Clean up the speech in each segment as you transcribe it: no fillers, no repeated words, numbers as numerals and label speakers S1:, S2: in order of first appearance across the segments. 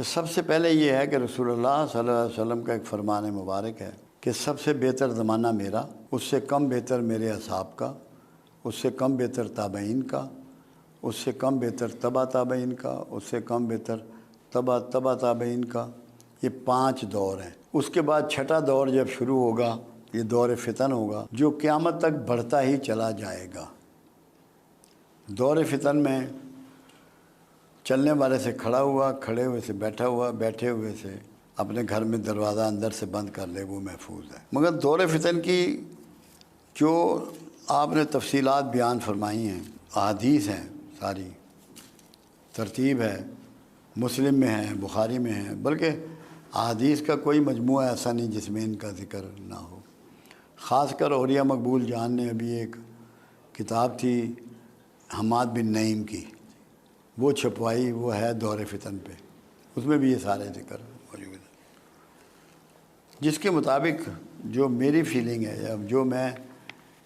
S1: کہ سب سے پہلے یہ ہے کہ رسول اللہ صلی اللہ علیہ وسلم کا ایک فرمان مبارک ہے کہ سب سے بہتر زمانہ میرا، اس سے کم بہتر میرے اصحاب کا، اس سے کم بہتر تابعین کا، اس سے کم بہتر تبع تابعین کا، اس سے کم بہتر تبع تابعین کا۔ یہ 5 دور ہیں۔ اس کے بعد چھٹا دور جب شروع ہوگا، یہ دور فتن ہوگا جو قیامت تک بڑھتا ہی چلا جائے گا۔ دور فتن میں چلنے والے سے کھڑا ہوا، کھڑے ہوئے سے بیٹھا ہوا، بیٹھے ہوئے سے اپنے گھر میں دروازہ اندر سے بند کر لے، وہ محفوظ ہے۔ مگر دور فتن کی جو آپ نے تفصیلات بیان فرمائی ہیں، احادیث ہیں، ساری ترتیب ہے، مسلم میں ہے، بخاری میں ہے، بلکہ احادیث کا کوئی مجموعہ ایسا نہیں جس میں ان کا ذکر نہ ہو۔ خاص کر اولیاء مقبول جان نے ابھی ایک کتاب تھی حماد بن نعیم کی، وہ چھپوائی، وہ ہے دور فتن پہ، اس میں بھی یہ سارے ذکر موجود ہیں، جس کے مطابق جو میری فیلنگ ہے یا جو میں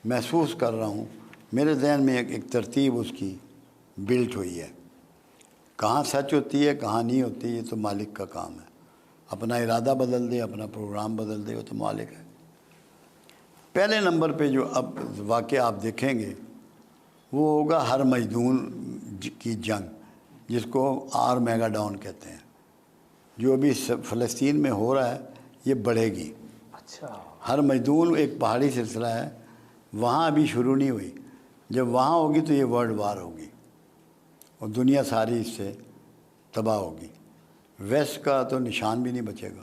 S1: محسوس کر رہا ہوں، میرے ذہن میں ایک ترتیب اس کی بلٹ ہوئی ہے۔ کہاں سچ ہوتی ہے کہاں نہیں ہوتی، یہ تو مالک کا کام ہے۔ اپنا ارادہ بدل دے، اپنا پروگرام بدل دے، وہ تو مالک ہے۔ پہلے نمبر پہ جو اب واقعہ آپ دیکھیں گے وہ ہوگا ہر مجدون کی جنگ، جس کو آر میگا ڈاؤن کہتے ہیں، جو ابھی فلسطین میں ہو رہا ہے، یہ بڑھے گی۔
S2: اچھا،
S1: ہر مجدون ایک پہاڑی سلسلہ ہے، وہاں ابھی شروع نہیں ہوئی، جب وہاں ہوگی تو یہ ورلڈ وار ہوگی اور دنیا ساری اس سے تباہ ہوگی۔ ویسٹ کا تو نشان بھی نہیں بچے گا،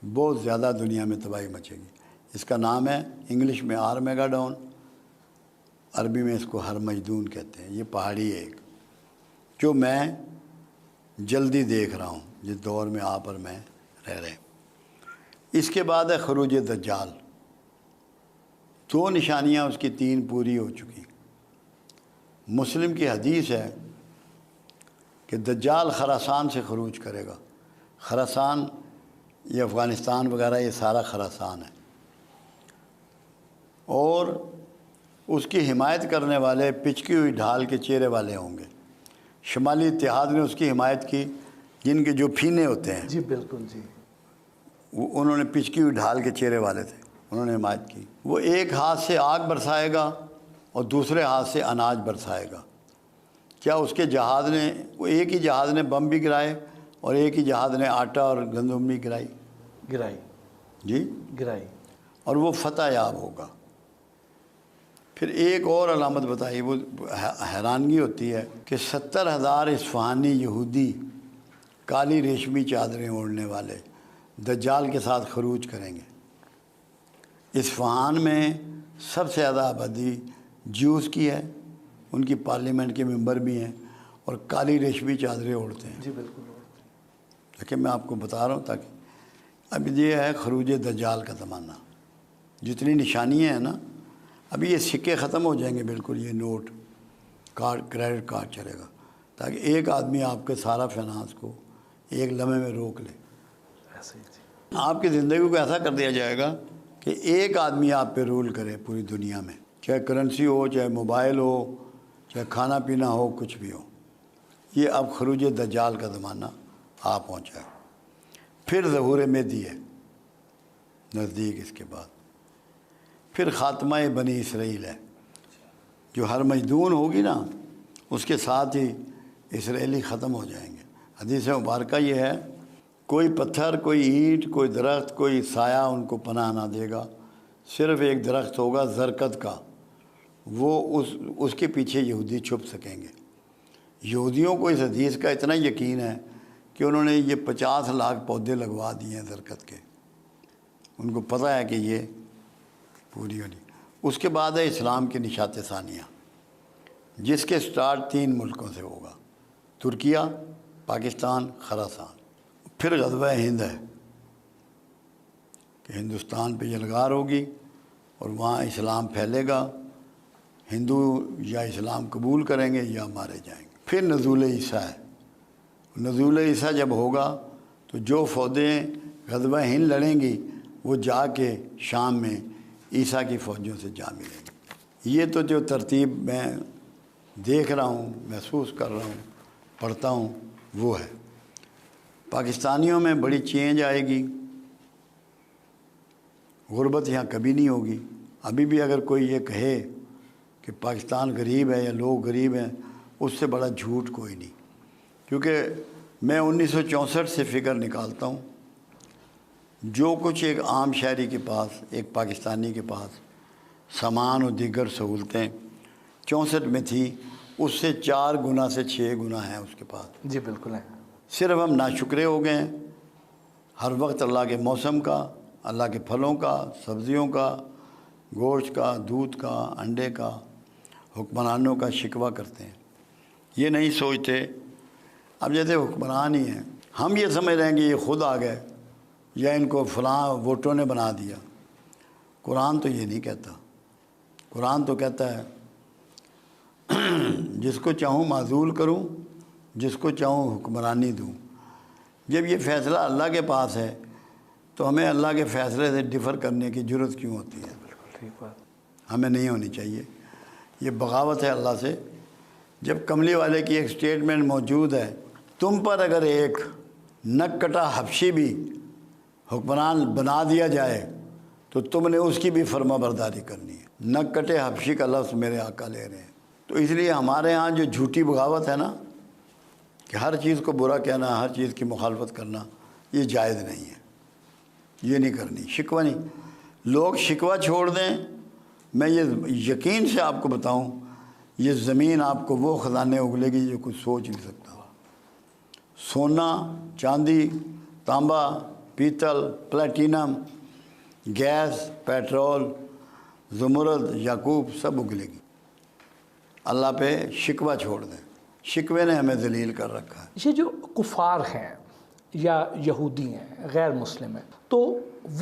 S1: بہت زیادہ دنیا میں تباہی مچے گی۔ اس کا نام ہے انگلش میں آر میگا ڈاؤن، عربی میں اس کو ہر مجدون کہتے ہیں۔ یہ پہاڑی ہے ایک، جو میں جلدی دیکھ رہا ہوں، جس دور میں آپ اور میں رہ رہے ہیں۔ اس کے بعد ہے خروج دجال۔ 2 نشانیاں اس کی 3 پوری ہو چکی۔ مسلم کی حدیث ہے کہ دجال خراسان سے خروج کرے گا۔ خراسان یہ افغانستان وغیرہ، یہ سارا خراسان ہے، اور اس کی حمایت کرنے والے پچکی ہوئی ڈھال کے چہرے والے ہوں گے۔ شمالی اتحاد نے اس کی حمایت کی، جن کے جو پھینے ہوتے ہیں،
S2: جی بالکل جی،
S1: انہوں نے پچکی ہوئی ڈھال کے چہرے والے تھے، انہوں نے حمایت کی۔ وہ ایک ہاتھ سے آگ برسائے گا اور دوسرے ہاتھ سے اناج برسائے گا۔ کیا اس کے جہاز نے، وہ ایک ہی جہاز نے بم بھی گرائے اور ایک ہی جہاز نے آٹا اور گندم بھی گرائی جی، اور وہ فتح یاب ہوگا۔ پھر ایک اور علامت بتائی، وہ حیرانگی ہوتی ہے کہ 70,000 اصفہانی یہودی کالی ریشمی چادریں اوڑھنے والے دجال کے ساتھ خروج کریں گے۔ اصفہان میں سب سے زیادہ آبادی جیوز کی ہے، ان کی پارلیمنٹ کے ممبر بھی ہیں، اور کالی ریشمی چادریں اوڑھتے ہیں۔
S2: جی بالکل،
S1: لیکن میں آپ کو بتا رہا ہوں تاکہ اب یہ ہے خروج دجال کا زمانہ۔ جتنی نشانیاں ہیں نا، ابھی یہ سکے ختم ہو جائیں گے بالکل، یہ نوٹ کارڈ، کریڈٹ کارڈ چلے گا، تاکہ ایک آدمی آپ کے سارا فائنانس کو ایک لمحے میں روک لے۔
S2: ایسے ہی جی،
S1: آپ کی زندگی کو ایسا کر دیا جائے گا کہ ایک آدمی آپ پہ رول کرے پوری دنیا میں، چاہے کرنسی ہو، چاہے موبائل ہو، چاہے کھانا پینا ہو، کچھ بھی ہو۔ یہ اب خروج دجال کا زمانہ آ پہنچا ہے۔ پھر ظہور مہدی ہے نزدیک، اس کے بعد پھر خاتمہ بنی اسرائیل ہے، جو ہر مجدون ہوگی نا، اس کے ساتھ ہی اسرائیلی ختم ہو جائیں گے۔ حدیث مبارکہ یہ ہے، کوئی پتھر، کوئی اینٹ، کوئی درخت، کوئی سایہ ان کو پناہ نہ دے گا، صرف ایک درخت ہوگا زرکت کا، وہ اس کے پیچھے یہودی چھپ سکیں گے۔ یہودیوں کو اس حدیث کا اتنا یقین ہے کہ انہوں نے یہ 50 لاکھ پودے لگوا دیے ہیں درخت کے، ان کو پتہ ہے کہ یہ پوری ہونی۔ اس کے بعد ہے اسلام کی نشات ثانیہ، جس کے سٹارٹ 3 ملکوں سے ہوگا، ترکیہ، پاکستان، خراسان۔ پھر غزوہ ہند ہے کہ ہندوستان پہ یلغار ہوگی اور وہاں اسلام پھیلے گا، ہندو یا اسلام قبول کریں گے یا مارے جائیں گے۔ پھر نزول عیسیٰ ہے۔ نزول عیسیٰ جب ہوگا تو جو فوجیں غزوہ ہند لڑیں گی وہ جا کے شام میں عیسیٰ کی فوجوں سے جا ملیں گے۔ یہ تو جو ترتیب میں دیکھ رہا ہوں، محسوس کر رہا ہوں، پڑھتا ہوں، وہ ہے۔ پاکستانیوں میں بڑی چینج آئے گی، غربت یہاں کبھی نہیں ہوگی۔ ابھی بھی اگر کوئی یہ کہے کہ پاکستان غریب ہے یا لوگ غریب ہیں، اس سے بڑا جھوٹ کوئی نہیں، کیونکہ میں 1964 سے فگر نکالتا ہوں، جو کچھ ایک عام شہری کے پاس، ایک پاکستانی کے پاس سامان و دیگر سہولتیں 64 میں تھی، اس سے 4 گنا سے 6 گنا ہیں اس کے پاس۔
S2: جی بالکل ہے۔
S1: صرف ہم ناشکرے ہو گئے ہیں، ہر وقت اللہ کے موسم کا، اللہ کے پھلوں کا، سبزیوں کا، گوشت کا، دودھ کا، انڈے کا، حکمرانوں کا شکوہ کرتے ہیں، یہ نہیں سوچتے۔ اب جیسے حکمران ہی ہیں، ہم یہ سمجھ رہے ہیں کہ یہ خود آ گئے یا ان کو فلاں ووٹوں نے بنا دیا۔ قرآن تو یہ نہیں کہتا، قرآن تو کہتا ہے جس کو چاہوں معزول کروں، جس کو چاہوں حکمرانی دوں۔ جب یہ فیصلہ اللہ کے پاس ہے تو ہمیں اللہ کے فیصلے سے ڈفر کرنے کی ضرورت کیوں ہوتی ہے؟
S2: بالکل ٹھیک بات۔
S1: ہمیں نہیں ہونی چاہیے، یہ بغاوت ہے اللہ سے۔ جب کملی والے کی ایک سٹیٹمنٹ موجود ہے، تم پر اگر ایک نک کٹا حبشی بھی حکمران بنا دیا جائے تو تم نے اس کی بھی فرما برداری کرنی ہے۔ نک کٹے حبشی کا لفظ میرے آقا لے رہے ہیں۔ تو اس لیے ہمارے ہاں جو جھوٹی بغاوت ہے نا، کہ ہر چیز کو برا کہنا، ہر چیز کی مخالفت کرنا، یہ جائز نہیں ہے، یہ نہیں کرنی۔ شکوہ نہیں، لوگ شکوہ چھوڑ دیں۔ میں یہ یقین سے آپ کو بتاؤں، یہ زمین آپ کو وہ خزانے اگلے گی جو کچھ سوچ نہیں سکتا۔ سونا، چاندی، تانبا، پیتل، پلیٹینم، گیس، پیٹرول، زمرد، یاقوت، سب اگلے گی۔ اللہ پہ شکوہ چھوڑ دیں، شکوے نے ہمیں ذلیل کر رکھا ہے۔
S2: یہ جو کفار ہیں یا یہودی ہیں، غیر مسلم ہیں، تو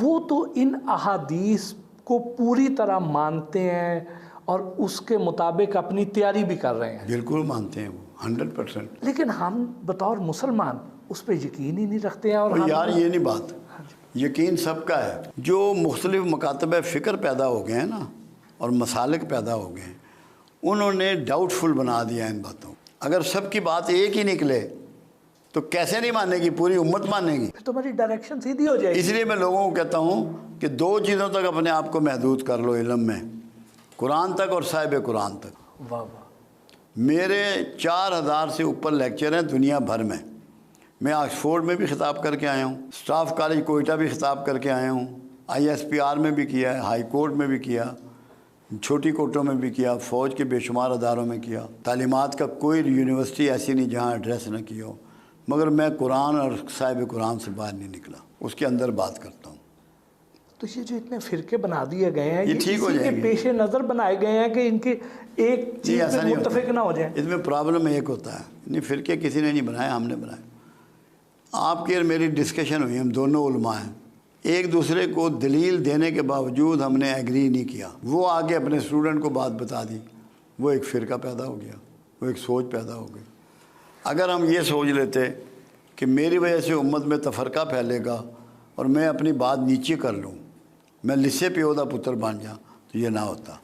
S2: وہ تو ان احادیث کو پوری طرح مانتے ہیں اور اس کے مطابق اپنی تیاری بھی کر رہے ہیں۔
S1: بالکل مانتے ہیں وہ 100%۔
S2: لیکن ہم بطور مسلمان اس پہ یقین ہی نہیں رکھتے ہیں۔ اور
S1: یار یہ نہیں بات، یقین سب کا ہے۔ جو مختلف مکاتب فکر پیدا ہو گئے ہیں نا، اور مسالک پیدا ہو گئے ہیں، انہوں نے ڈاؤٹ فل بنا دیا ان باتوں۔ اگر سب کی بات ایک ہی نکلے تو کیسے نہیں مانے گی؟ پوری امت مانے گی۔
S2: پھر تمہاری ڈائریکشن سیدھی ہو جائے گی۔
S1: اس لیے میں لوگوں کو کہتا ہوں کہ 2 چیزوں تک اپنے آپ کو محدود کر لو علم میں، قرآن تک اور صاحب قرآن تک۔
S2: واہ واہ۔
S1: میرے 4000 سے اوپر لیکچر ہیں دنیا بھر میں۔ میں آکسفورڈ میں بھی خطاب کر کے آیا ہوں، اسٹاف کالج کوئٹہ بھی خطاب کر کے آیا ہوں، ISPR میں بھی کیا ہے، ہائی کورٹ میں بھی کیا، چھوٹی کورٹوں میں بھی کیا، فوج کے بے شمار اداروں میں کیا۔ تعلیمات کا کوئی یونیورسٹی ایسی نہیں جہاں ایڈریس نہ کیا ہو، مگر میں قرآن اور صاحب قرآن سے باہر نہیں نکلا، اس کے اندر بات کرتا ہوں۔
S2: تو یہ جو اتنے فرقے بنا دیے گئے ہیں،
S1: یہ ٹھیک ہو
S2: اسی
S1: جائیں
S2: کے
S1: گے۔
S2: پیش نظر بنائے گئے ہیں کہ ان کے ایک چیز
S1: ایسا
S2: میں
S1: نہیں ہوتا۔
S2: متفق نہ ہو جائیں۔
S1: اس میں پرابلم ایک ہوتا ہے، نہیں فرقے کسی نے نہیں بنائے، ہم نے بنائے۔ آپ کی اور میری ڈسکشن ہوئی، ہم دونوں علماء ہیں، ایک دوسرے کو دلیل دینے کے باوجود ہم نے ایگری نہیں کیا۔ وہ آگے اپنے اسٹوڈنٹ کو بات بتا دی، وہ ایک فرقہ پیدا ہو گیا، وہ ایک سوچ پیدا ہو گئی۔ اگر ہم یہ سوچ لیتے کہ میری وجہ سے امت میں تفرقہ پھیلے گا اور میں اپنی بات نیچے کر لوں، میں لسے پیودہ پتر بن جاؤں، تو یہ نہ ہوتا۔